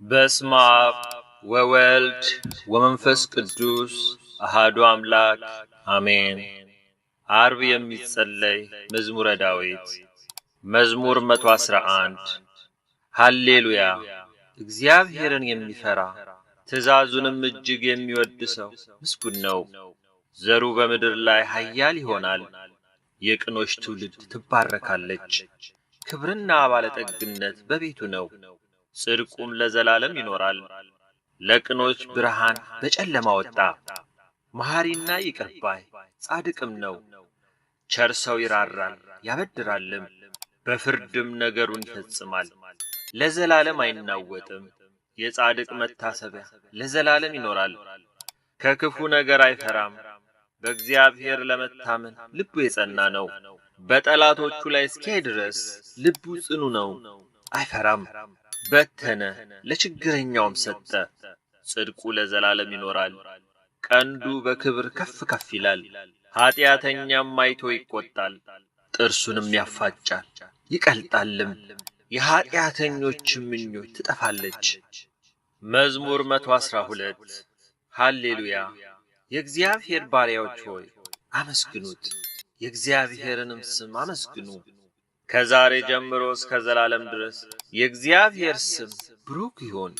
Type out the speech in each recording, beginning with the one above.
በስመ አብ ወወልድ ወመንፈስ ቅዱስ አሐዱ አምላክ አሜን። ዓርብ የሚጸለይ መዝሙረ ዳዊት መዝሙር 111 ሃሌሉያ። እግዚአብሔርን የሚፈራ ትእዛዙንም እጅግ የሚወድ ሰው ምስጉን ነው። ዘሩ በምድር ላይ ኃያል ይሆናል። የቅኖች ትውልድ ትባረካለች። ክብርና ባለጠግነት በቤቱ ነው። ጽድቁም ለዘላለም ይኖራል። ለቅኖች ብርሃን በጨለማ ወጣ። መሐሪና ይቅር ባይ ጻድቅም ነው። ቸር ሰው ይራራል ያበድራልም፣ በፍርድም ነገሩን ይፈጽማል። ለዘላለም አይናወጥም። የጻድቅ መታሰቢያ ለዘላለም ይኖራል። ከክፉ ነገር አይፈራም። በእግዚአብሔር ለመታመን ልቡ የጸና ነው። በጠላቶቹ ላይ እስኪያይ ድረስ ልቡ ጽኑ ነው። አይፈራም። በተነ ለችግረኛውም ሰጠ። ጽድቁ ለዘላለም ይኖራል። ቀንዱ በክብር ከፍ ከፍ ይላል። ኃጢአተኛም አይቶ ይቆጣል፣ ጥርሱንም ያፋጫል ይቀልጣልም። የኃጢአተኞችም ምኞት ትጠፋለች። መዝሙር 112 ሃሌሉያ። የእግዚአብሔር ባሪያዎች ሆይ አመስግኑት፣ የእግዚአብሔርንም ስም አመስግኑ። ከዛሬ ጀምሮ እስከ ዘላለም ድረስ የእግዚአብሔር ስም ብሩክ ይሁን።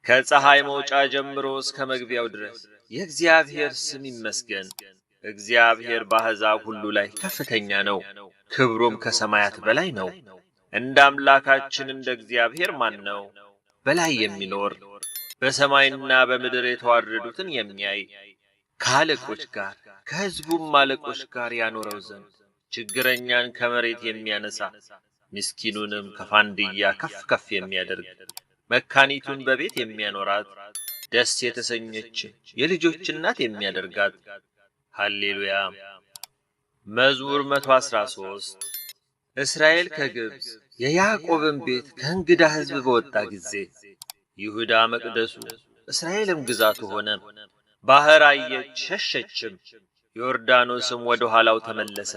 ከፀሐይ መውጫ ጀምሮ እስከ መግቢያው ድረስ የእግዚአብሔር ስም ይመስገን። እግዚአብሔር በአሕዛብ ሁሉ ላይ ከፍተኛ ነው፣ ክብሩም ከሰማያት በላይ ነው። እንደ አምላካችን እንደ እግዚአብሔር ማን ነው? በላይ የሚኖር በሰማይና በምድር የተዋረዱትን የሚያይ ከአለቆች ጋር ከሕዝቡም አለቆች ጋር ያኖረው ዘንድ ችግረኛን ከመሬት የሚያነሳ ምስኪኑንም ከፋንድያ ከፍ ከፍ የሚያደርግ መካኒቱን በቤት የሚያኖራት ደስ የተሰኘች የልጆች እናት የሚያደርጋት። ሃሌሉያ። መዝሙር 113 እስራኤል ከግብፅ የያዕቆብም ቤት ከእንግዳ ሕዝብ በወጣ ጊዜ ይሁዳ መቅደሱ እስራኤልም ግዛቱ ሆነ። ባሕር አየች ሸሸችም፣ ዮርዳኖስም ወደ ኋላው ተመለሰ።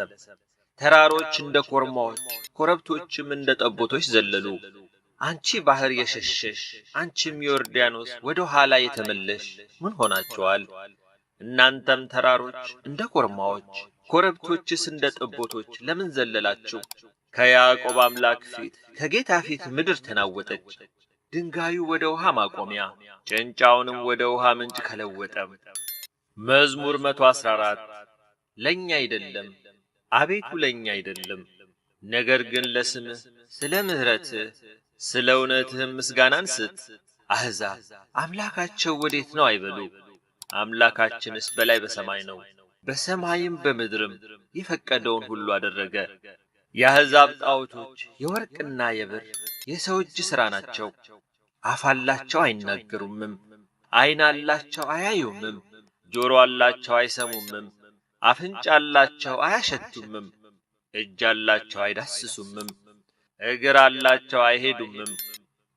ተራሮች እንደ ኮርማዎች ኮረብቶችም እንደ ጠቦቶች ዘለሉ። አንቺ ባሕር የሸሸሽ አንቺም ዮርዳኖስ ወደ ኋላ የተመለሽ ምን ሆናችኋል? እናንተም ተራሮች እንደ ኮርማዎች ኮረብቶችስ እንደ ጠቦቶች ለምን ዘለላችሁ? ከያዕቆብ አምላክ ፊት ከጌታ ፊት ምድር ተናወጠች። ድንጋዩ ወደ ውሃ ማቆሚያ ጭንጫውንም ወደ ውሃ ምንጭ ከለወጠም። መዝሙር 114 ለኛ አይደለም አቤቱ ለኛ አይደለም፣ ነገር ግን ለስምህ ስለ ምሕረትህ ስለ እውነትህም ምስጋናን ስጥ። አሕዛብ አምላካቸው ወዴት ነው አይበሉ። አምላካችንስ በላይ በሰማይ ነው፣ በሰማይም በምድርም የፈቀደውን ሁሉ አደረገ። የአሕዛብ ጣዖቶች የወርቅና የብር የሰው እጅ ሥራ ናቸው። አፍ አላቸው አይናገሩምም፣ ዓይን አላቸው አያዩምም፣ ጆሮ አላቸው አይሰሙምም፣ አፍንጫ አላቸው አያሸቱምም፣ እጅ አላቸው አይዳስሱምም፣ እግር አላቸው አይሄዱምም፣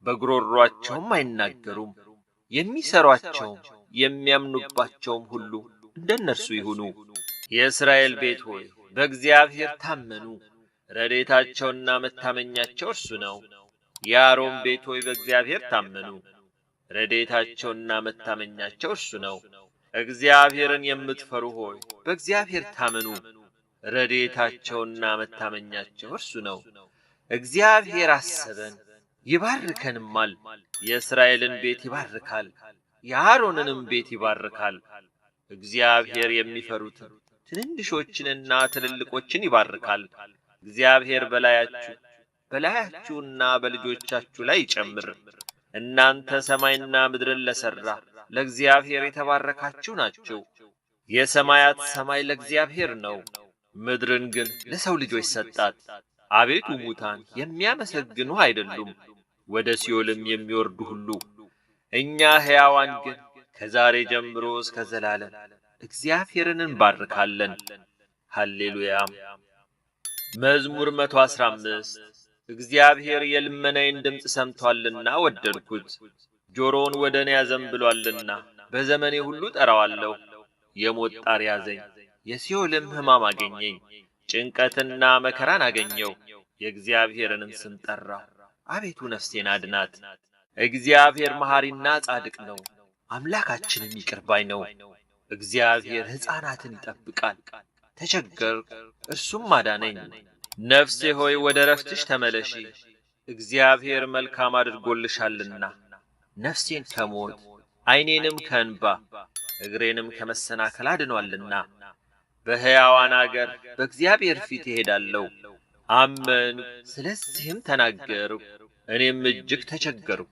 በጉሮሮአቸውም አይናገሩም። የሚሠሯቸውም የሚያምኑባቸውም ሁሉ እንደነርሱ ይሁኑ። የእስራኤል ቤት ሆይ በእግዚአብሔር ታመኑ፣ ረድኤታቸውና መታመኛቸው እርሱ ነው። የአሮን ቤት ሆይ በእግዚአብሔር ታመኑ፣ ረድኤታቸውና መታመኛቸው እርሱ ነው። እግዚአብሔርን የምትፈሩ ሆይ በእግዚአብሔር ታመኑ፣ ረድኤታቸውና መታመኛቸው እርሱ ነው። እግዚአብሔር አሰበን ይባርከንማል። የእስራኤልን ቤት ይባርካል፣ የአሮንንም ቤት ይባርካል። እግዚአብሔር የሚፈሩትን ትንንሾችንና ትልልቆችን ይባርካል። እግዚአብሔር በላያችሁና በልጆቻችሁ ላይ ይጨምር። እናንተ ሰማይና ምድርን ለሠራ ለእግዚአብሔር የተባረካችሁ ናችሁ። የሰማያት ሰማይ ለእግዚአብሔር ነው፣ ምድርን ግን ለሰው ልጆች ሰጣት። አቤቱ ሙታን የሚያመሰግኑህ አይደሉም፣ ወደ ሲኦልም የሚወርዱ ሁሉ። እኛ ሕያዋን ግን ከዛሬ ጀምሮ እስከ ዘላለም እግዚአብሔርን እንባርካለን። ሃሌሉያ። መዝሙር 115 እግዚአብሔር የልመናዬን ድምፅ ሰምቶአልና ወደድኩት። ጆሮውን ወደ እኔ ያዘንብሎአልና በዘመኔ ሁሉ ጠራዋለሁ። የሞት ጣር ያዘኝ፣ የሲኦልም ሕማም አገኘኝ። ጭንቀትና መከራን አገኘው፣ የእግዚአብሔርንም ስም ጠራሁ። አቤቱ ነፍሴን አድናት። እግዚአብሔር መሐሪና ጻድቅ ነው፣ አምላካችንም ይቅር ባይ ነው። እግዚአብሔር ሕፃናትን ይጠብቃል። ተቸገርኩ፣ እርሱም አዳነኝ። ነፍሴ ሆይ ወደ ረፍትሽ ተመለሺ፣ እግዚአብሔር መልካም አድርጎልሻልና። ነፍሴን ከሞት ዓይኔንም ከእንባ እግሬንም ከመሰናከል አድኗልና። በሕያዋን አገር በእግዚአብሔር ፊት እሄዳለሁ። አመንሁ፣ ስለዚህም ተናገርሁ። እኔም እጅግ ተቸገርሁ።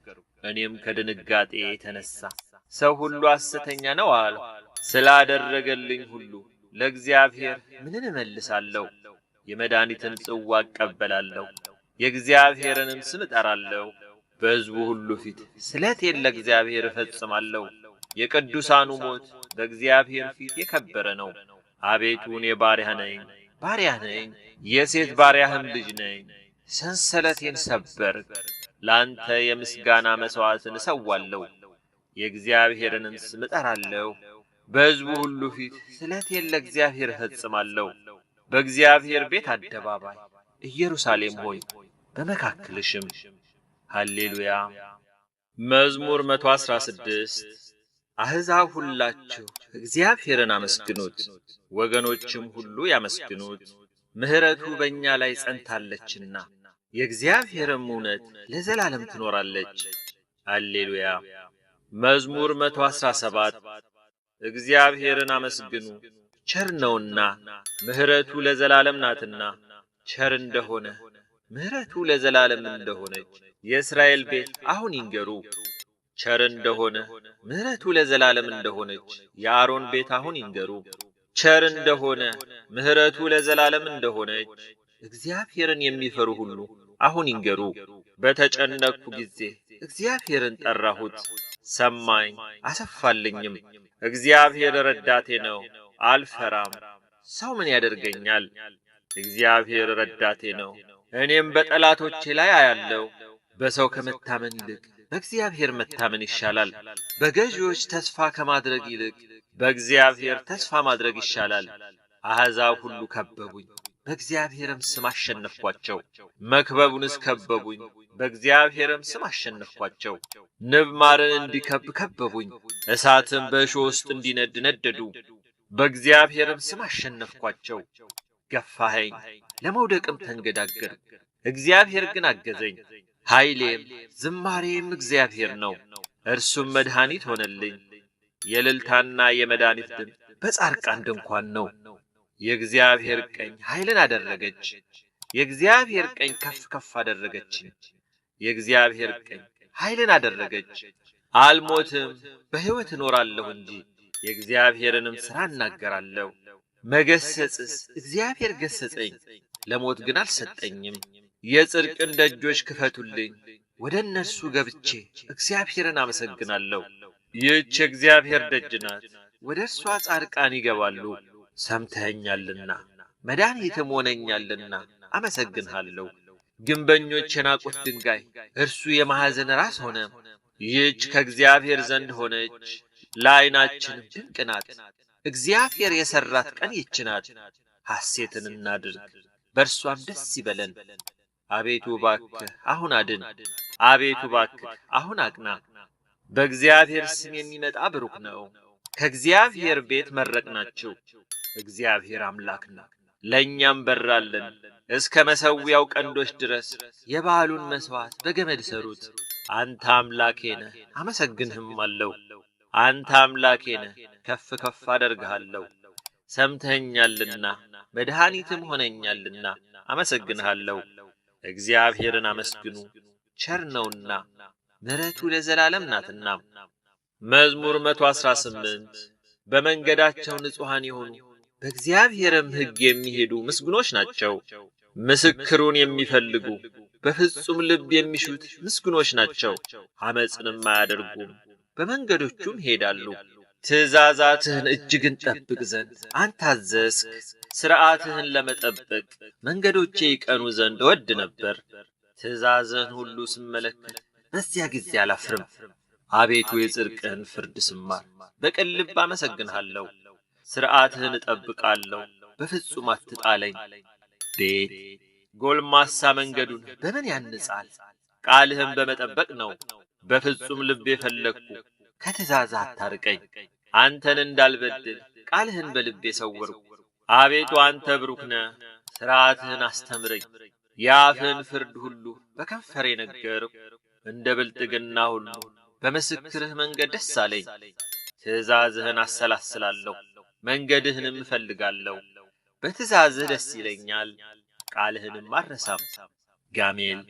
እኔም ከድንጋጤ የተነሣ ሰው ሁሉ ሐሰተኛ ነው አልሁ። ስላደረገልኝ ሁሉ ለእግዚአብሔር ምንን እመልሳለሁ? የመድኃኒትን ጽዋ እቀበላለሁ፣ የእግዚአብሔርንም ስም እጠራለሁ። በሕዝቡ ሁሉ ፊት ስለቴን ለእግዚአብሔር እፈጽማለሁ። የቅዱሳኑ ሞት በእግዚአብሔር ፊት የከበረ ነው። አቤቱ እኔ ባሪያህ ነኝ፣ የሴት ባሪያህም ልጅ ነኝ። ሰንሰለቴን ሰበርክ። ለአንተ የምስጋና መሥዋዕትን እሰዋለሁ፣ የእግዚአብሔርንም ስም እጠራለሁ። በሕዝቡ ሁሉ ፊት ስለቴን ለእግዚአብሔር እፈጽማለሁ። በእግዚአብሔር ቤት አደባባይ ኢየሩሳሌም ሆይ በመካከልሽም ሃሌሉያ። መዝሙር 116 አሕዛብ ሁላችሁ እግዚአብሔርን አመስግኑት፣ ወገኖችም ሁሉ ያመስግኑት። ምሕረቱ በእኛ ላይ ጸንታለችና የእግዚአብሔርም እውነት ለዘላለም ትኖራለች። ሃሌሉያ። መዝሙር 117 እግዚአብሔርን አመስግኑ፣ ቸር ነውና ምሕረቱ ለዘላለም ናትና። ቸር እንደሆነ ምሕረቱ ለዘላለም እንደሆነች የእስራኤል ቤት አሁን ይንገሩ። ቸር እንደሆነ ምሕረቱ ለዘላለም እንደሆነች የአሮን ቤት አሁን ይንገሩ። ቸር እንደሆነ ምሕረቱ ለዘላለም እንደሆነች እግዚአብሔርን የሚፈሩ ሁሉ አሁን ይንገሩ። በተጨነቅሁ ጊዜ እግዚአብሔርን ጠራሁት፣ ሰማኝ አሰፋልኝም። እግዚአብሔር ረዳቴ ነው፣ አልፈራም። ሰው ምን ያደርገኛል? እግዚአብሔር ረዳቴ ነው። እኔም በጠላቶቼ ላይ አያለሁ። በሰው ከመታመን ይልቅ በእግዚአብሔር መታመን ይሻላል። በገዢዎች ተስፋ ከማድረግ ይልቅ በእግዚአብሔር ተስፋ ማድረግ ይሻላል። አሕዛብ ሁሉ ከበቡኝ፣ በእግዚአብሔርም ስም አሸነፍኳቸው። መክበቡንስ ከበቡኝ፣ በእግዚአብሔርም ስም አሸነፍኳቸው። ንብ ማርን እንዲከብ ከበቡኝ፣ እሳትም በእሾህ ውስጥ እንዲነድ ነደዱ። በእግዚአብሔርም ስም አሸነፍኳቸው። ገፋኸኝ፣ ለመውደቅም ተንገዳገድሁ። እግዚአብሔር ግን አገዘኝ። ኃይሌም ዝማሬም እግዚአብሔር ነው፣ እርሱም መድኃኒት ሆነልኝ። የእልልታና የመድኃኒት ድምፅ በጻድቃን ድንኳን ነው። የእግዚአብሔር ቀኝ ኃይልን አደረገች። የእግዚአብሔር ቀኝ ከፍ ከፍ አደረገችኝ። የእግዚአብሔር ቀኝ ኃይልን አደረገች። አልሞትም፣ በሕይወት እኖራለሁ እንጂ የእግዚአብሔርንም ሥራ እናገራለሁ። መገሰጽስ እግዚአብሔር ገሰጸኝ፣ ለሞት ግን አልሰጠኝም። የጽድቅን ደጆች ክፈቱልኝ፣ ወደ እነርሱ ገብቼ እግዚአብሔርን አመሰግናለሁ። ይህች የእግዚአብሔር ደጅ ናት፣ ወደ እርሷ ጻድቃን ይገባሉ። ሰምተኸኛልና መድኃኒትም ሆነኛልና አመሰግንሃለሁ። ግንበኞች የናቁት ድንጋይ እርሱ የማዕዘን ራስ ሆነ። ይህች ከእግዚአብሔር ዘንድ ሆነች፣ ለዓይናችንም ድንቅ ናት። እግዚአብሔር የሠራት ቀን ይህች ናት። ሐሴትን እናድርግ፣ በእርሷም ደስ ይበለን። አቤቱ እባክህ አሁን አድን፣ አቤቱ እባክህ አሁን አቅና። በእግዚአብሔር ስም የሚመጣ ብሩክ ነው። ከእግዚአብሔር ቤት መረቅናቸው። እግዚአብሔር አምላክ ነው፣ ለእኛም በራለን። እስከ መሠዊያው ቀንዶች ድረስ የበዓሉን መሥዋዕት በገመድ ሰሩት። አንተ አምላኬ ነህ፣ አመሰግንህም አለው። አንተ አምላኬ ነህ፣ ከፍ ከፍ አደርግሃለሁ። ሰምተኸኛልና መድኃኒትም ሆነኛልና አመሰግንሃለሁ። እግዚአብሔርን አመስግኑ፣ ቸር ነውና ምሕረቱ ለዘላለም ናትና። መዝሙር 118 በመንገዳቸው ንጹሐን የሆኑ በእግዚአብሔርም ሕግ የሚሄዱ ምስጉኖች ናቸው። ምስክሩን የሚፈልጉ በፍጹም ልብ የሚሹት ምስጉኖች ናቸው። ዓመፅንም አያደርጉም፣ በመንገዶቹም ይሄዳሉ። ትእዛዛትህን እጅግ እንጠብቅ ዘንድ አንተ አዘዝክ። ሥርዓትህን ለመጠበቅ መንገዶቼ ይቀኑ ዘንድ እወድ ነበር። ትእዛዝህን ሁሉ ስመለከት በዚያ ጊዜ አላፍርም። አቤቱ የጽድቅህን ፍርድ ስማር በቅን ልብ አመሰግንሃለሁ። ሥርዓትህን እጠብቃለሁ፣ በፍጹም አትጣለኝ። ቤት ጎልማሳ መንገዱን በምን ያንጻል? ቃልህን በመጠበቅ ነው። በፍጹም ልቤ ፈለግኩ ከትእዛዝህ አታርቀኝ። አንተን እንዳልበድል ቃልህን በልቤ ሰወርኩ። አቤቱ አንተ ብሩክ ነህ፣ ሥርዓትህን አስተምረኝ። የአፍህን ፍርድ ሁሉ በከንፈሬ ነገርሁ። እንደ ብልጥግና ሁሉ በምስክርህ መንገድ ደስ አለኝ። ትእዛዝህን አሰላስላለሁ፣ መንገድህንም እፈልጋለሁ። በትእዛዝህ ደስ ይለኛል፣ ቃልህንም አልረሳም። ጋሜል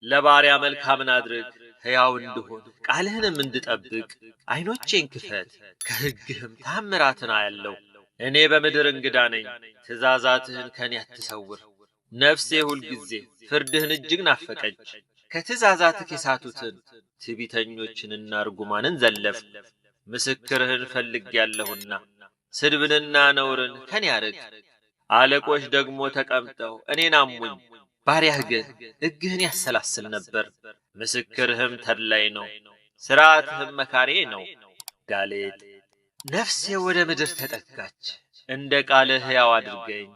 ለባሪያ መልካምን አድርግ፣ ሕያው እንድሆን ቃልህንም እንድጠብቅ ዓይኖቼን ክፈት፣ ከሕግህም ተአምራትን አያለሁ። እኔ በምድር እንግዳ ነኝ፣ ትእዛዛትህን ከኔ አትሰውር። ነፍሴ ሁልጊዜ ፍርድህን እጅግ ናፈቀች። ከትእዛዛትህ የሳቱትን ትዕቢተኞችንና ርጉማንን ዘለፍ። ምስክርህን ፈልጌአለሁና ስድብንና ነውርን ከኔ አርቅ። አለቆች ደግሞ ተቀምጠው እኔን አሙኝ፣ ባሪያህ ግን ሕግህን ያሰላስል ነበር። ምስክርህም ተድላዬ ነው፣ ሥርዓትህም መካሪዬ ነው። ዳሌጥ ነፍሴ ወደ ምድር ተጠጋች፣ እንደ ቃልህ ሕያው አድርገኝ።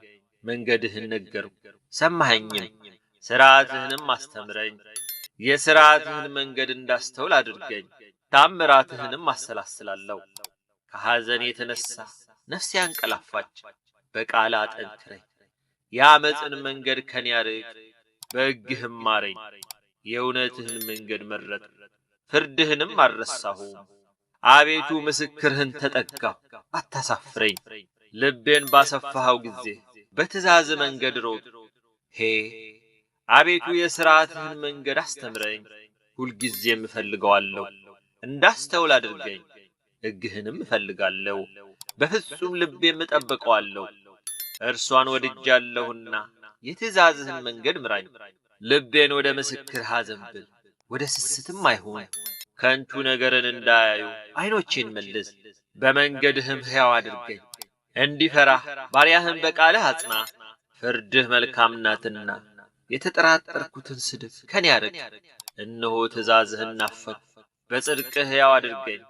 መንገድህን ነገርሁ ሰማኸኝም፣ ሥርዓትህንም አስተምረኝ። የሥርዓትህን መንገድ እንዳስተውል አድርገኝ፣ ታምራትህንም አሰላስላለሁ። ከሐዘን የተነሣ ነፍሴ አንቀላፋች፣ በቃል አጠንክረኝ። የዓመፅን መንገድ ከኔ አርቅ፣ በሕግህም ማረኝ። የእውነትህን መንገድ መረጥሁ፣ ፍርድህንም አልረሳሁም። አቤቱ ምስክርህን ተጠጋሁ፣ አታሳፍረኝ። ልቤን ባሰፋኸው ጊዜ በትእዛዝ መንገድ ሮጥሁ። አቤቱ የሥርዓትህን መንገድ አስተምረኝ፣ ሁልጊዜም እፈልገዋለሁ። እንዳስተውል አድርገኝ፣ ሕግህንም እፈልጋለሁ። በፍጹም ልቤም እጠብቀዋለሁ። እርሷን ወድጃለሁና የትእዛዝህን መንገድ ምራኝ። ልቤን ወደ ምስክርህ አዘንብል፣ ወደ ስስትም አይሁን። ከንቱ ነገርን እንዳያዩ ዓይኖቼን መልስ፣ በመንገድህም ሕያው አድርገኝ። እንዲፈራህ ባሪያህን በቃልህ አጽና። ፍርድህ መልካም ናትና የተጠራጠርኩትን ስድብ ከኔ አርቅ። እነሆ ትእዛዝህን ናፈቅሁ፣ በጽድቅህ ሕያው አድርገኝ።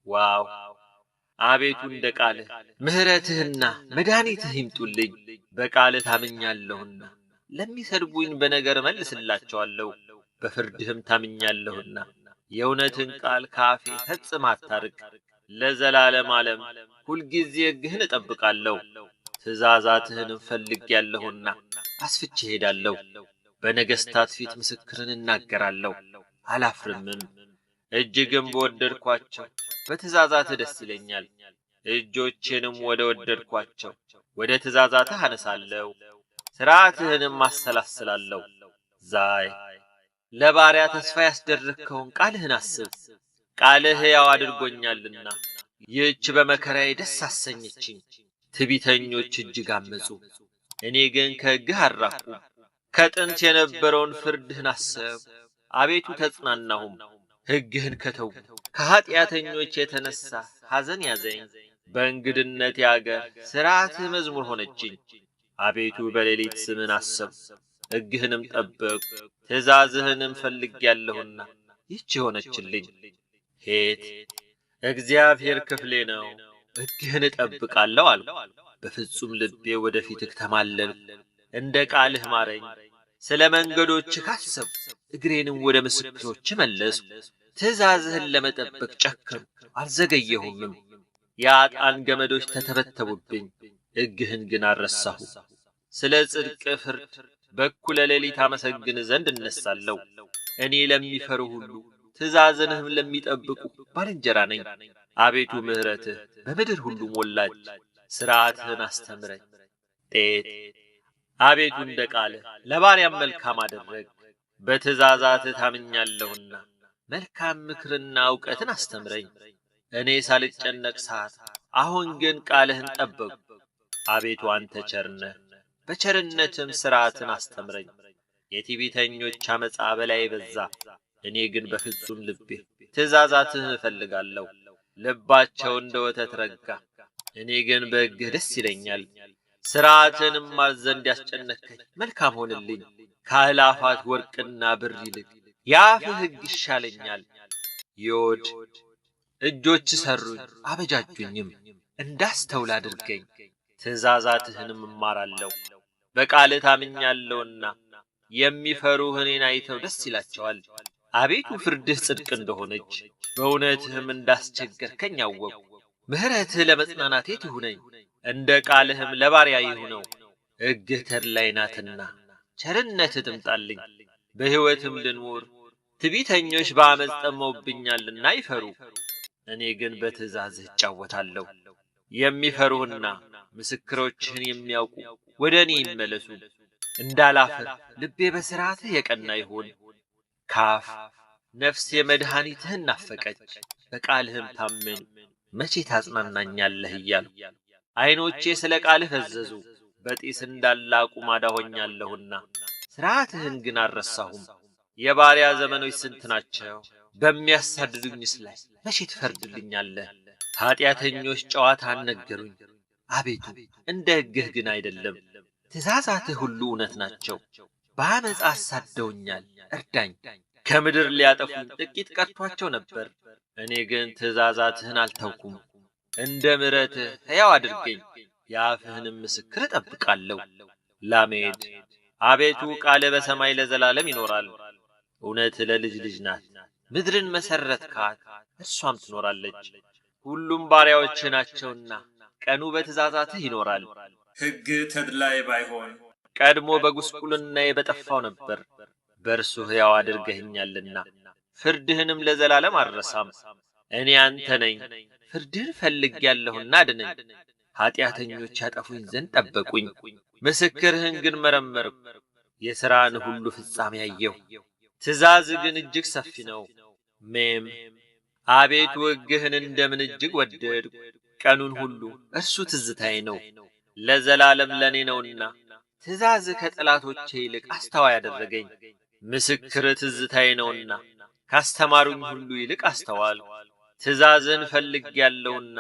ዋው አቤቱ እንደ ቃልህ ምሕረትህና መድኃኒትህ ይምጡልኝ። በቃልህ ታምኛለሁና ለሚሰድቡኝ በነገር እመልስላቸዋለሁ። በፍርድህም ታምኛለሁና የእውነትን ቃል ከአፌ ፈጽመህ አታርቅ። ለዘላለም ዓለም ሁልጊዜ ሕግህን እጠብቃለሁ። ትእዛዛትህንም ፈልጌአለሁና አስፍቼ እሄዳለሁ። በነገሥታት ፊት ምስክርን እናገራለሁ፣ አላፍርምም። እጅግም በወደድኳቸው በትእዛዛትህ ደስ ይለኛል። እጆቼንም ወደ ወደድኳቸው ወደ ትእዛዛትህ አነሳለሁ፣ ሥርዓትህንም አሰላስላለሁ። ዛይ ለባሪያ ተስፋ ያስደረግከውን ቃልህን አስብ። ቃልህ ሕያው አድርጎኛልና ይህች በመከራዬ ደስ አሰኘችኝ። ትዕቢተኞች እጅግ አመፁ፣ እኔ ግን ከሕግህ አልራቅሁም። ከጥንት የነበረውን ፍርድህን አሰብሁ፣ አቤቱ ተጽናናሁም። ሕግህን ከተው ከኀጢአተኞች የተነሣ ሐዘን ያዘኝ። በእንግድነቴ አገር ሥርዓትህ መዝሙር ሆነችኝ። አቤቱ በሌሊት ስምን አሰብሁ፣ ሕግህንም ጠበቅሁ። ትእዛዝህንም ፈልጌአለሁና ይህች ሆነችልኝ። እግዚአብሔር ክፍሌ ነው፣ ሕግህን እጠብቃለሁ አልሁ። በፍጹም ልቤ ወደ ፊትህ ተማለልሁ። እንደ ቃልህ ማረኝ። ስለ መንገዶችህ አሰብሁ፣ እግሬንም ወደ ምስክሮችህ መለስሁ። ትእዛዝህን ለመጠበቅ ጨከንሁ፣ አልዘገየሁምም። የኃጥአን ገመዶች ተተበተቡብኝ፣ ሕግህን ግን አልረሳሁ። ስለ ጽድቅ ፍርድ በኩለ ሌሊት አመሰግን ዘንድ እነሣለሁ። እኔ ለሚፈሩ ሁሉ ትእዛዝንህም ለሚጠብቁ ባልንጀራ ነኝ። አቤቱ ምሕረትህ በምድር ሁሉ ሞላች፣ ሥርዓትህን አስተምረኝ። አቤቱ እንደ ቃልህ ለባሪያም መልካም አደረግ። በትእዛዛትህ ታምኛለሁና መልካም ምክርና ዕውቀትን አስተምረኝ። እኔ ሳልጨነቅ ሰዓት አሁን ግን ቃልህን ጠበቅሁ። አቤቱ አንተ ቸር ነህ፣ በቸርነትም ሥርዓትን አስተምረኝ። የትዕቢተኞች ዓመፃ በላዬ በዛ፣ እኔ ግን በፍጹም ልቤ ትእዛዛትህን እፈልጋለሁ። ልባቸው እንደ ወተት ረጋ፣ እኔ ግን በሕግህ ደስ ይለኛል። ሥርዓትህንም እማር ዘንድ ያስጨነቅኸኝ መልካም ሆንልኝ። ከአእላፋት ወርቅና ብር ይልቅ የአፍህ ሕግ ይሻለኛል። ዮድ እጆች ሠሩኝ አበጃጁኝም፣ እንዳስተውል አድርገኝ። ትእዛዛትህንም እማራለሁ። በቃልህ ታምኛለሁና የሚፈሩህ እኔን አይተው ደስ ይላቸዋል። አቤቱ ፍርድህ ጽድቅ እንደሆነች በእውነትህም እንዳስቸገርከኝ አወቅሁ። ምሕረትህ ለመጽናናቴ ትሁነኝ፣ እንደ ቃልህም ለባሪያ ይሁነው። ሕግህ ተድላዬ ናትና ቸርነትህ ትምጣልኝ። በሕይወትም ልንኖር ትዕቢተኞች በዓመፅ ጠመውብኛልና ይፈሩ። እኔ ግን በትእዛዝህ እጫወታለሁ። የሚፈሩህና ምስክሮችህን የሚያውቁ ወደ እኔ ይመለሱ። እንዳላፍር ልቤ በሥርዓትህ የቀና ይሁን። ካፍ ነፍሴ መድኃኒትህን ናፈቀች፣ በቃልህም ታመኑ። መቼ ታጽናናኛለህ እያልሁ ዐይኖቼ ስለ ቃልህ ፈዘዙ። በጢስ እንዳለ አቁማዳ ሆኛለሁና ሥርዓትህን ግን አልረሳሁም። የባሪያ ዘመኖች ስንት ናቸው? በሚያሳድዱኝስ ላይ መቼ ትፈርድልኛለህ? ኀጢአተኞች ጨዋታን ነገሩኝ፣ አቤቱ እንደ ሕግህ ግን አይደለም። ትእዛዛትህ ሁሉ እውነት ናቸው። በዓመፃ አሳደውኛል፣ እርዳኝ። ከምድር ሊያጠፉኝ ጥቂት ቀርቶአቸው ነበር፣ እኔ ግን ትእዛዛትህን አልተውኩም። እንደ ምሕረትህ ሕያው አድርገኝ፣ የአፍህንም ምስክር እጠብቃለሁ። ላሜድ አቤቱ ቃልህ በሰማይ ለዘላለም ይኖራል። እውነትህ ለልጅ ልጅ ናት። ምድርን መሠረትካት፣ እርሷም ትኖራለች። ሁሉም ባሪያዎችህ ናቸውና ቀኑ በትእዛዛትህ ይኖራል። ሕግ ተድላዬ ባይሆን ቀድሞ በጉስቁልናዬ በጠፋው ነበር። በእርሱ ሕያው አድርገኸኛልና ፍርድህንም ለዘላለም አልረሳም። እኔ አንተ ነኝ፣ ፍርድህን ፈልጌአለሁና አድነኝ። ኀጢአተኞች ያጠፉኝ ዘንድ ጠበቁኝ፣ ምስክርህን ግን መረመርሁ። የሥራን ሁሉ ፍጻሜ አየሁ፣ ትእዛዝህ ግን እጅግ ሰፊ ነው። ሜም አቤቱ ሕግህን እንደምን እጅግ ወደድሁ። ቀኑን ሁሉ እርሱ ትዝታዬ ነው፣ ለዘላለም ለእኔ ነውና። ትእዛዝህ ከጠላቶቼ ይልቅ አስተዋይ አደረገኝ። ምስክርህ ትዝታዬ ነውና ካስተማሩኝ ሁሉ ይልቅ አስተዋልሁ። ትእዛዝህን ፈልጌአለሁና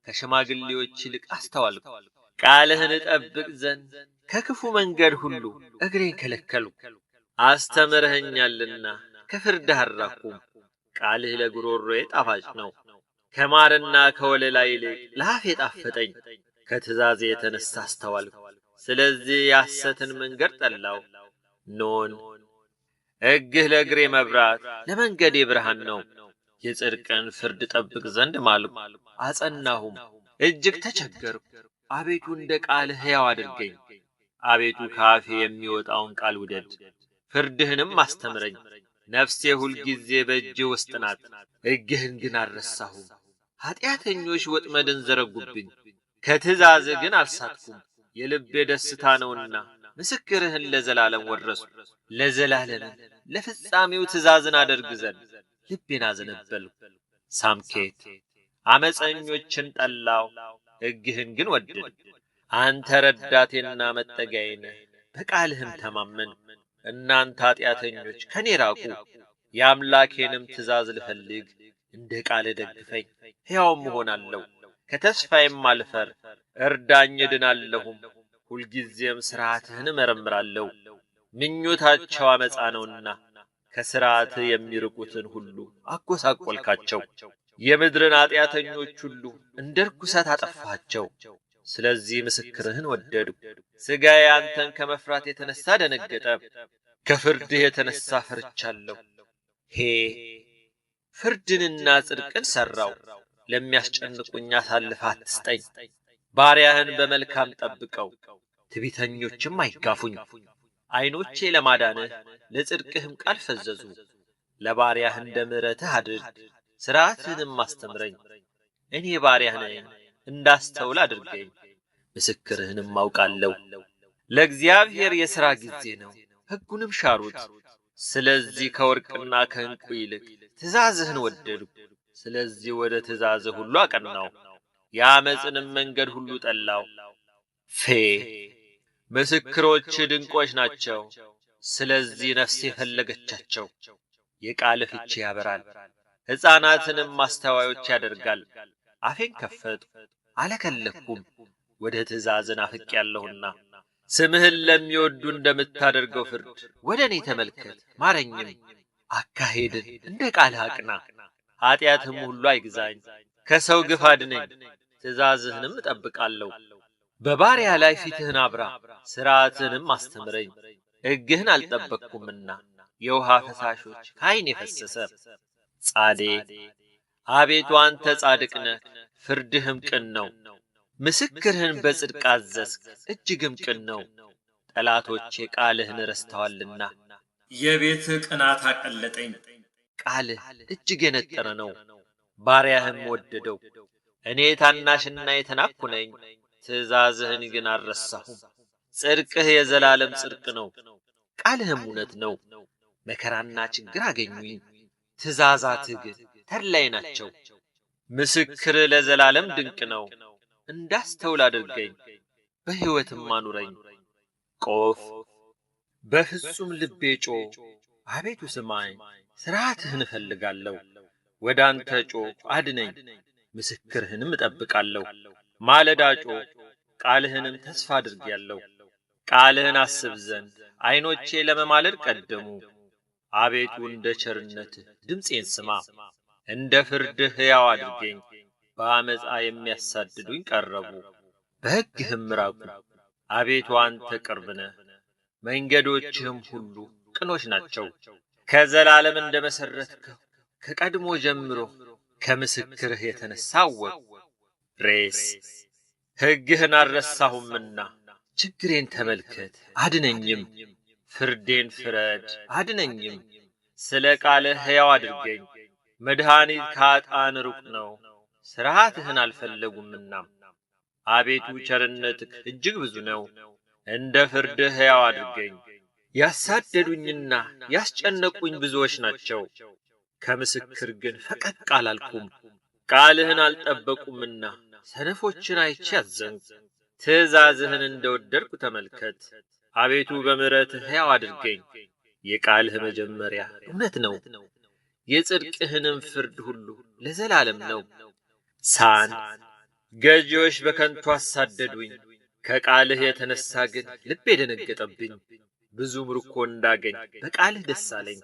ከሽማግሌዎች ይልቅ አስተዋልሁ። ቃልህን እጠብቅ ዘንድ ከክፉ መንገድ ሁሉ እግሬን ከለከልሁ። አስተምረኸኛልና ከፍርድህ አልራቅሁም። ቃልህ ለጉሮሮዬ ጣፋጭ ነው፣ ከማርና ከወለላ ይልቅ ለአፌ ጣፈጠኝ። ከትእዛዜ የተነሣ አስተዋልሁ፣ ስለዚህ የሐሰትን መንገድ ጠላሁ። ኖን ሕግህ ለእግሬ መብራት ለመንገዴ ብርሃን ነው። የጽድቅን ፍርድ ጠብቅ ዘንድ ማልሁ፣ አጸናሁም፣ እጅግ ተቸገርሁ። አቤቱ እንደ ቃልህ ሕያው አድርገኝ። አቤቱ ከአፌ የሚወጣውን ቃል ውደድ፣ ፍርድህንም አስተምረኝ። ነፍሴ ሁልጊዜ በእጅህ ውስጥ ናት፣ ሕግህን ግን አልረሳሁም። ኀጢአተኞች ወጥመድን ዘረጉብኝ፣ ከትእዛዝህ ግን አልሳትኩም። የልቤ ደስታ ነውና ምስክርህን ለዘላለም ወረስሁ። ለዘላለም ለፍጻሜው ትእዛዝን አደርግ ዘንድ ልቤን አዘነበልሁ። ሳምኬት ዓመፀኞችን ጠላሁ፣ ሕግህን ግን ወደድሁ። አንተ ረዳቴና መጠጊያዬ ነህ፣ በቃልህም ተማመንሁ። እናንተ ኀጢአተኞች ከኔ ራቁ፣ የአምላኬንም ትእዛዝ ልፈልግ። እንደ ቃልህ ደግፈኝ፣ ሕያውም እሆናለሁ። ከተስፋዬም አልፈር፣ እርዳኝ እድናለሁም። ሁልጊዜም ሥርዓትህን እመረምራለሁ። ምኞታቸው ዓመፃ ነውና ከሥርዓትህ የሚርቁትን ሁሉ አጐሳቈልካቸው። የምድርን ኀጢአተኞች ሁሉ እንደ ርኵሰት አጠፋሃቸው። ስለዚህ ምስክርህን ወደድሁ። ሥጋዬ አንተን ከመፍራት የተነሣ ደነገጠ፣ ከፍርድህ የተነሣ ፈርቻለሁ። ፍርድንና ጽድቅን ሠራው፣ ለሚያስጨንቁኝ አሳልፈህ አትስጠኝ። ባሪያህን በመልካም ጠብቀው፣ ትዕቢተኞችም አይጋፉኝ። ዐይኖቼ ለማዳንህ ለጽድቅህም ቃል ፈዘዙ። ለባሪያህ እንደ ምሕረትህ አድርግ፣ ሥርዓትህንም አስተምረኝ። እኔ ባሪያህ ነኝ፣ እንዳስተውል አድርገኝ፣ ምስክርህንም አውቃለሁ። ለእግዚአብሔር የሥራ ጊዜ ነው፣ ሕጉንም ሻሩት። ስለዚህ ከወርቅና ከዕንቁ ይልቅ ትእዛዝህን ወደድሁ። ስለዚህ ወደ ትእዛዝህ ሁሉ አቀናሁ፣ የዓመፅንም መንገድ ሁሉ ጠላሁ። ምስክሮች ድንቆች ናቸው፣ ስለዚህ ነፍሴ ፈለገቻቸው። የቃልህ ፍቺ ያበራል፣ ሕፃናትንም አስተዋዮች ያደርጋል። አፌን ከፈትሁ አለከለክሁም፣ ወደ ትእዛዝህ ናፍቄአለሁና። ስምህን ለሚወዱ እንደምታደርገው ፍርድ ወደ እኔ ተመልከት፣ ማረኝም። አካሄድን እንደ ቃልህ አቅና፣ ኀጢአትም ሁሉ አይግዛኝ። ከሰው ግፍ አድነኝ፣ ትእዛዝህንም እጠብቃለሁ። በባሪያ ላይ ፊትህን አብራ፣ ሥርዓትህንም አስተምረኝ። ሕግህን አልጠበቅሁምና የውሃ ፈሳሾች ከዓይኔ ፈሰሰ። ጻዴ አቤቱ አንተ ጻድቅ ነህ፣ ፍርድህም ቅን ነው። ምስክርህን በጽድቅ አዘዝክ፣ እጅግም ቅን ነው። ጠላቶቼ ቃልህን ረስተዋልና የቤትህ ቅናት አቀለጠኝ። ቃልህ እጅግ የነጠረ ነው፣ ባሪያህም ወደደው። እኔ ታናሽና የተናቅሁ ነኝ፣ ትእዛዝህን ግን አልረሳሁም። ጽድቅህ የዘላለም ጽድቅ ነው፣ ቃልህም እውነት ነው። መከራና ችግር አገኙኝ፣ ትእዛዛትህ ግን ተድላዬ ናቸው። ምስክርህ ለዘላለም ድንቅ ነው፣ እንዳስተውል አድርገኝ፣ በሕይወትም አኑረኝ። ቆፍ በፍጹም ልቤ ጮኽ፣ አቤቱ ስማኝ፣ ሥርዓትህን እፈልጋለሁ። ወደ አንተ ጮኽ፣ አድነኝ፣ ምስክርህንም እጠብቃለሁ። ማለዳ ጮኽ፣ ቃልህንም ተስፋ አድርጌአለሁ። ቃልህን አስብ ዘንድ ዐይኖቼ ለመማለድ ቀደሙ። አቤቱ እንደ ቸርነትህ ድምፄን ስማ፣ እንደ ፍርድህ ሕያው አድርገኝ። በዓመፃ የሚያሳድዱኝ ቀረቡ፣ በሕግህም ራቁ። አቤቱ አንተ ቅርብ ነህ፣ መንገዶችህም ሁሉ ቅኖች ናቸው። ከዘላለም እንደ መሠረትከው ከቀድሞ ጀምሮ ከምስክርህ የተነሣ አወቅሁ። ሬስ ሕግህን አልረሳሁምና ችግሬን ተመልከት አድነኝም። ፍርዴን ፍረድ አድነኝም። ስለ ቃልህ ሕያው አድርገኝ። መድኃኒት ከኃጥአን ሩቅ ነው፣ ሥርዓትህን አልፈለጉምና። አቤቱ ቸርነትህ እጅግ ብዙ ነው፣ እንደ ፍርድህ ሕያው አድርገኝ። ያሳደዱኝና ያስጨነቁኝ ብዙዎች ናቸው፣ ከምስክር ግን ፈቀቅ አላልኩም። ቃልህን አልጠበቁምና ሰነፎችን አይቼ አዘንሁ። ትእዛዝህን እንደወደድኩ ተመልከት። አቤቱ በምሕረትህ ሕያው አድርገኝ። የቃልህ መጀመሪያ እውነት ነው፣ የጽድቅህንም ፍርድ ሁሉ ለዘላለም ነው። ሳን ገዢዎች በከንቱ አሳደዱኝ፣ ከቃልህ የተነሣ ግን ልቤ ደነገጠብኝ። ብዙ ምርኮ እንዳገኝ በቃልህ ደስ አለኝ።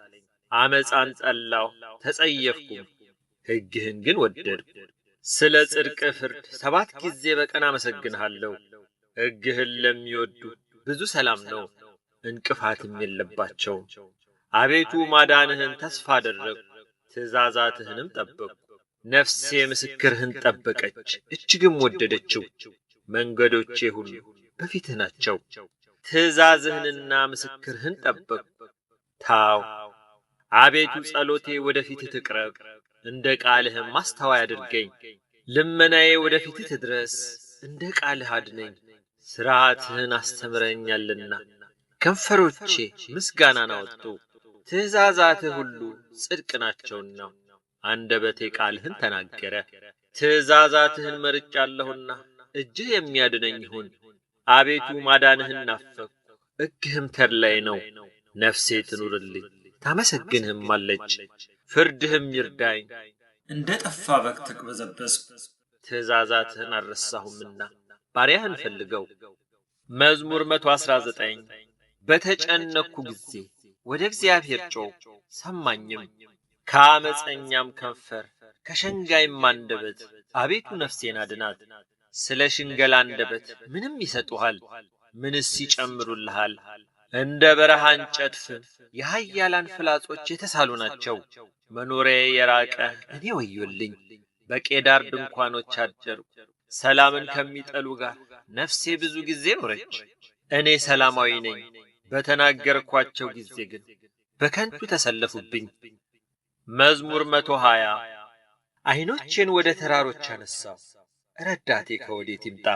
ዓመፃን ጠላሁ ተጸየፍኩም፣ ሕግህን ግን ወደድሁ። ስለ ጽድቅህ ፍርድ 7 ጊዜ በቀን አመሰግንሃለሁ። ሕግህን ለሚወዱ ብዙ ሰላም ነው፣ እንቅፋትም የለባቸውም። አቤቱ ማዳንህን ተስፋ አደረግሁ፣ ትእዛዛትህንም ጠበቅሁ። ነፍሴ ምስክርህን ጠበቀች፣ እጅግም ወደደችው። መንገዶቼ ሁሉ በፊትህ ናቸው፣ ትእዛዝህንና ምስክርህን ጠበቅሁ። ታው አቤቱ ጸሎቴ ወደ ፊትህ ትቅረብ፣ እንደ ቃልህም ማስተዋይ አድርገኝ። ልመናዬ ወደ ፊትህ ትድረስ፣ እንደ ቃልህ አድነኝ። ሥርዓትህን አስተምረኛልና ከንፈሮቼ ምስጋናን አወጡ። ትእዛዛትህ ሁሉ ጽድቅ ናቸውና አንደበቴ ቃልህን ተናገረ። ትእዛዛትህን መርጫለሁና እጅህ የሚያድነኝ ይሁን። አቤቱ ማዳንህን ናፈቅሁ፣ ሕግህም ተድላዬ ነው። ነፍሴ ትኑርልኝ ታመሰግንህም አለች፣ ፍርድህም ይርዳኝ። እንደ ጠፋ በግ ተቅበዘበዝኩ፣ ትእዛዛትህን አልረሳሁምና ባሪያህን ፈልገው። መዝሙር 119 በተጨነቅሁ ጊዜ ወደ እግዚአብሔር ጮኽሁ፣ ሰማኝም። ከዓመፀኛም ከንፈር ከሸንጋይም አንደበት አቤቱ ነፍሴን አድናት። ስለ ሽንገላ አንደበት ምንም ይሰጡሃል? ምንስ ይጨምሩልሃል? እንደ በረሃ እንጨት ፍም የኃያላን ፍላጾች የተሳሉ ናቸው። መኖሪያዬ የራቀ እኔ ወዮልኝ። በቄዳር ድንኳኖች አደርሁ፣ ሰላምን ከሚጠሉ ጋር ነፍሴ ብዙ ጊዜ ኖረች። እኔ ሰላማዊ ነኝ፣ በተናገርኳቸው ጊዜ ግን በከንቱ ተሰለፉብኝ። መዝሙር 120 ዐይኖቼን ወደ ተራሮች አነሣሁ፣ ረዳቴ ከወዴት ይምጣ?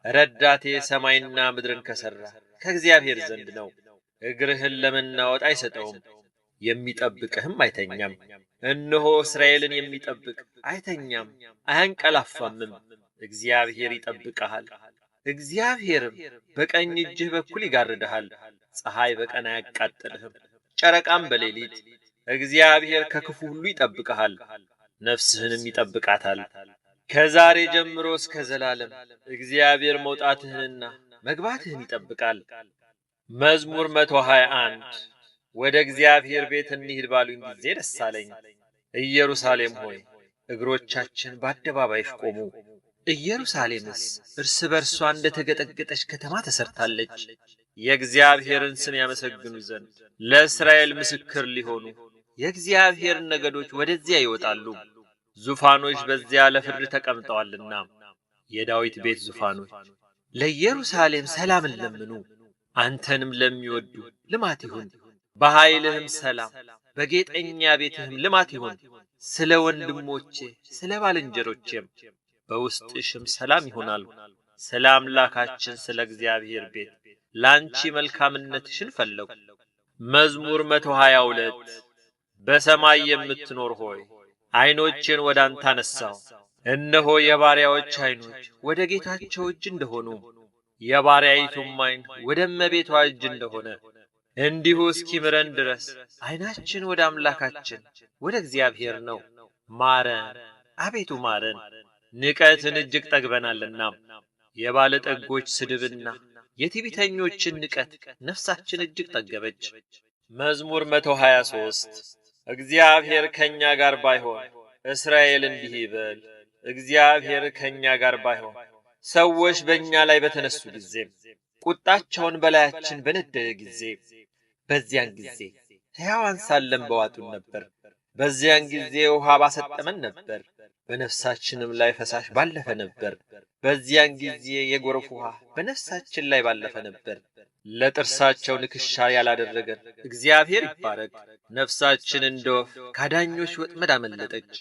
ረዳቴ ሰማይና ምድርን ከሠራ ከእግዚአብሔር ዘንድ ነው። እግርህን ለመናወጥ አይሰጠውም፣ የሚጠብቅህም አይተኛም። እነሆ እስራኤልን የሚጠብቅ አይተኛም አያንቀላፋምም። እግዚአብሔር ይጠብቅሃል፣ እግዚአብሔርም በቀኝ እጅህ በኩል ይጋርድሃል። ፀሐይ በቀን አያቃጥልህም፣ ጨረቃም በሌሊት። እግዚአብሔር ከክፉ ሁሉ ይጠብቅሃል፣ ነፍስህንም ይጠብቃታል። ከዛሬ ጀምሮ እስከ ዘላለም እግዚአብሔር መውጣትህንና መግባትህን ይጠብቃል። መዝሙር 121 ወደ እግዚአብሔር ቤት እንሂድ ባሉኝ ጊዜ ደስ አለኝ። ኢየሩሳሌም ሆይ እግሮቻችን በአደባባይሽ ቆሙ። ኢየሩሳሌምስ እርስ በርሷ እንደ ተገጠገጠች ከተማ ተሰርታለች። የእግዚአብሔርን ስም ያመሰግኑ ዘንድ ለእስራኤል ምስክር ሊሆኑ የእግዚአብሔር ነገዶች ወደዚያ ይወጣሉ። ዙፋኖች በዚያ ለፍርድ ተቀምጠዋልና የዳዊት ቤት ዙፋኖች ለኢየሩሳሌም ሰላምን ለምኑ። አንተንም ለሚወዱ ልማት ይሁን፣ በኃይልህም ሰላም፣ በጌጠኛ ቤትህም ልማት ይሁን። ስለ ወንድሞቼ ስለ ባልንጀሮቼም በውስጥሽም ሰላም ይሆናል። ስለ አምላካችን ስለ እግዚአብሔር ቤት ላንቺ መልካምነትሽን ፈለጉ። መዝሙር 122 በሰማይ የምትኖር ሆይ ዓይኖቼን ወደ አንተ አነሳሁ። እነሆ የባሪያዎች ዓይኖች ወደ ጌታቸው እጅ እንደሆኑ የባሪያይቱም ዓይን ወደ እመቤቷ እጅ እንደሆነ እንዲሁ እስኪምረን ድረስ ዓይናችን ወደ አምላካችን ወደ እግዚአብሔር ነው። ማረን አቤቱ ማረን፣ ንቀትን እጅግ ጠግበናልና። የባለጠጎች ስድብና የትዕቢተኞችን ንቀት ነፍሳችን እጅግ ጠገበች። መዝሙር 123 እግዚአብሔር ከኛ ጋር ባይሆን እስራኤል እንዲህ ይበል፣ እግዚአብሔር ከኛ ጋር ባይሆን ሰዎች በእኛ ላይ በተነሱ ጊዜ፣ ቁጣቸውን በላያችን በነደደ ጊዜ፣ በዚያን ጊዜ ሕያዋን ሳለን በዋጡን ነበር። በዚያን ጊዜ ውሃ ባሰጠመን ነበር፣ በነፍሳችንም ላይ ፈሳሽ ባለፈ ነበር። በዚያን ጊዜ የጎርፍ ውሃ በነፍሳችን ላይ ባለፈ ነበር። ለጥርሳቸው ንክሻ ያላደረገን እግዚአብሔር ይባረክ። ነፍሳችን እንደ ወፍ ካዳኞች ወጥመድ አመለጠች።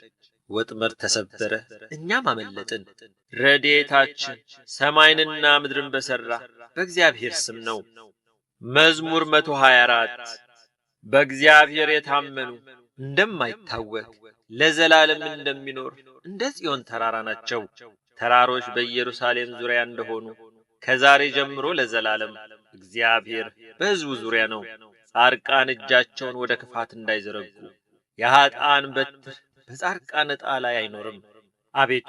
ወጥመድ ተሰበረ፣ እኛም አመለጥን። ረድኤታችን ሰማይንና ምድርን በሠራ በእግዚአብሔር ስም ነው። መዝሙር 124 በእግዚአብሔር የታመኑ እንደማይታወክ ለዘላለም እንደሚኖር እንደ ጽዮን ተራራ ናቸው። ተራሮች በኢየሩሳሌም ዙሪያ እንደሆኑ ከዛሬ ጀምሮ ለዘላለም እግዚአብሔር በሕዝቡ ዙሪያ ነው። ጻድቃን እጃቸውን ወደ ክፋት እንዳይዘረጉ፣ የኃጥአን በትር በጻድቃን ዕጣ ላይ አይኖርም። አቤቱ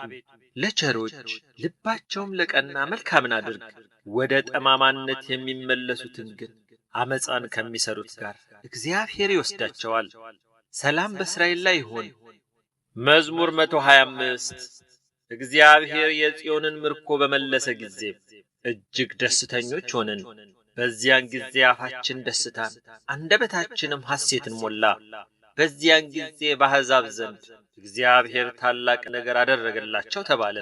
ለቸሮች ልባቸውም ለቀና መልካምን አድርግ። ወደ ጠማማነት የሚመለሱትን ግን አመፃን ከሚሰሩት ጋር እግዚአብሔር ይወስዳቸዋል። ሰላም በእስራኤል ላይ ይሁን። መዝሙር 125 እግዚአብሔር የጽዮንን ምርኮ በመለሰ ጊዜ እጅግ ደስተኞች ሆንን። በዚያን ጊዜ አፋችን ደስታን አንደበታችንም ሐሴትን ሞላ። በዚያን ጊዜ በአሕዛብ ዘንድ እግዚአብሔር ታላቅ ነገር አደረገላቸው ተባለ።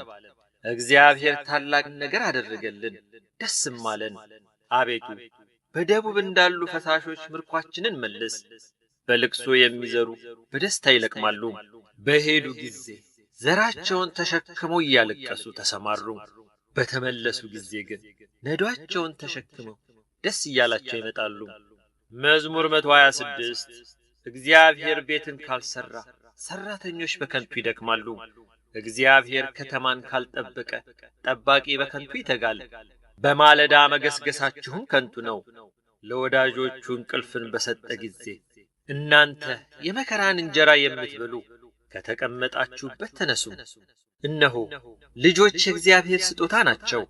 እግዚአብሔር ታላቅ ነገር አደረገልን፣ ደስም አለን። አቤቱ በደቡብ እንዳሉ ፈሳሾች ምርኳችንን መልስ። በልቅሶ የሚዘሩ በደስታ ይለቅማሉ። በሄዱ ጊዜ ዘራቸውን ተሸክመው እያለቀሱ ተሰማሩ። በተመለሱ ጊዜ ግን ነዷቸውን ተሸክመው ደስ እያላቸው ይመጣሉ። መዝሙር 126 እግዚአብሔር ቤትን ካልሰራ ሰራተኞች በከንቱ ይደክማሉ። እግዚአብሔር ከተማን ካልጠበቀ ጠባቂ በከንቱ ይተጋል። በማለዳ መገስገሳችሁም ከንቱ ነው። ለወዳጆቹ እንቅልፍን በሰጠ ጊዜ እናንተ የመከራን እንጀራ የምትበሉ ከተቀመጣችሁበት ተነሱ። እነሆ ልጆች የእግዚአብሔር ስጦታ ናቸው፣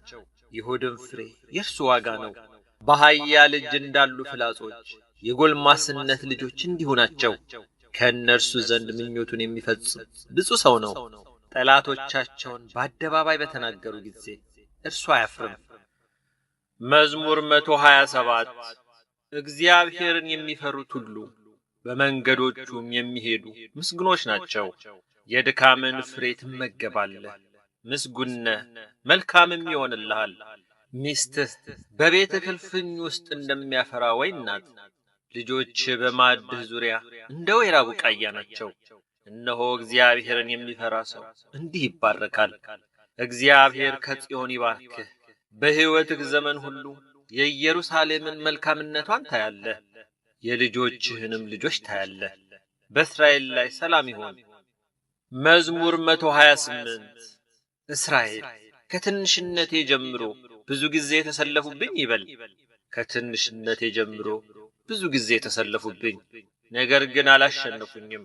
የሆድም ፍሬ የእርሱ ዋጋ ነው። በኃያል እጅ እንዳሉ ፍላጾች የጎልማስነት ልጆች እንዲሁ ናቸው። ከእነርሱ ዘንድ ምኞቱን የሚፈጽም ብፁዕ ሰው ነው። ጠላቶቻቸውን በአደባባይ በተናገሩ ጊዜ እርሱ አያፍርም። መዝሙር 127 እግዚአብሔርን የሚፈሩት ሁሉ በመንገዶቹም የሚሄዱ ምስጉኖች ናቸው። የድካምን ፍሬ ትመገባለህ፣ ምስጉን ነህ፣ መልካምም ይሆንልሃል። ሚስትህ በቤትህ እልፍኝ ውስጥ እንደሚያፈራ ወይን ናት። ልጆች በማዕድህ ዙሪያ እንደ ወይራ ቡቃያ ናቸው። እነሆ እግዚአብሔርን የሚፈራ ሰው እንዲህ ይባረካል። እግዚአብሔር ከጽዮን ይባርክህ። በሕይወትህ ዘመን ሁሉ የኢየሩሳሌምን መልካምነቷን ታያለህ፣ የልጆችህንም ልጆች ታያለህ። በእስራኤል ላይ ሰላም ይሁን። መዝሙር 128 እስራኤል ከትንሽነቴ ጀምሮ ብዙ ጊዜ ተሰለፉብኝ ይበል። ከትንሽነቴ ጀምሮ ብዙ ጊዜ ተሰለፉብኝ፣ ነገር ግን አላሸነፉኝም።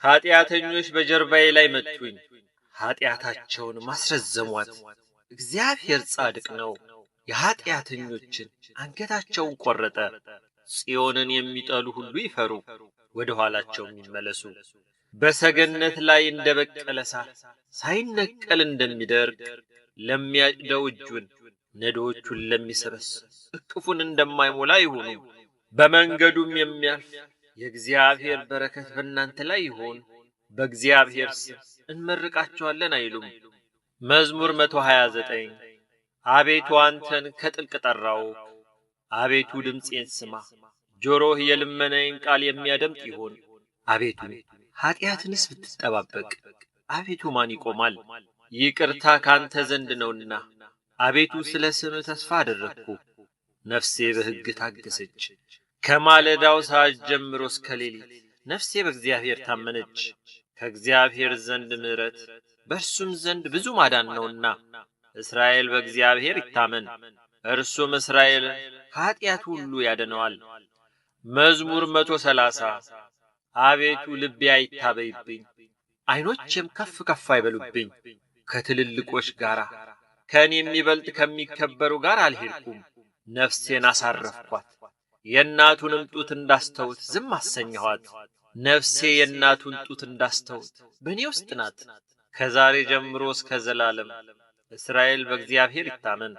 ኃጢአተኞች በጀርባዬ ላይ መቱኝ፣ ኃጢአታቸውን ማስረዘሟት። እግዚአብሔር ጻድቅ ነው፣ የኃጢአተኞችን አንገታቸውን ቆረጠ። ጽዮንን የሚጠሉ ሁሉ ይፈሩ፣ ወደ ኋላቸውም ይመለሱ። በሰገነት ላይ እንደ በቀለ ሣር ሳይነቀል እንደሚደርቅ ለሚያጭደው እጁን ነዶዎቹን ለሚሰበስብ እቅፉን እንደማይሞላ ይሁኑ። በመንገዱም የሚያልፍ የእግዚአብሔር በረከት በእናንተ ላይ ይሁን። በእግዚአብሔር ስም እንመርቃቸዋለን አይሉም። መዝሙር 129 አቤቱ አንተን ከጥልቅ ጠራው። አቤቱ ድምፄን ስማ፣ ጆሮህ የልመናዬን ቃል የሚያደምጥ ይሁን። አቤቱ ኃጢአትንስ ብትጠባበቅ አቤቱ ማን ይቆማል? ይቅርታ ካንተ ዘንድ ነውና አቤቱ ስለ ስምህ ተስፋ አደረግኩ። ነፍሴ በሕግ ታገሰች። ከማለዳው ሰዓት ጀምሮ እስከ ሌሊት ነፍሴ በእግዚአብሔር ታመነች። ከእግዚአብሔር ዘንድ ምሕረት በእርሱም ዘንድ ብዙ ማዳን ነውና እስራኤል በእግዚአብሔር ይታመን፣ እርሱም እስራኤል ከኃጢአት ሁሉ ያድነዋል። መዝሙር 130 አቤቱ ልቤ አይታበይብኝ፣ ዓይኖቼም ከፍ ከፍ አይበሉብኝ። ከትልልቆች ጋር ከእኔ የሚበልጥ ከሚከበሩ ጋር አልሄድኩም። ነፍሴን አሳረፍኳት፣ የእናቱንም ጡት እንዳስተውት ዝም አሰኘኋት። ነፍሴ የእናቱን ጡት እንዳስተውት በእኔ ውስጥ ናት። ከዛሬ ጀምሮ እስከ ዘላለም እስራኤል በእግዚአብሔር ይታመን።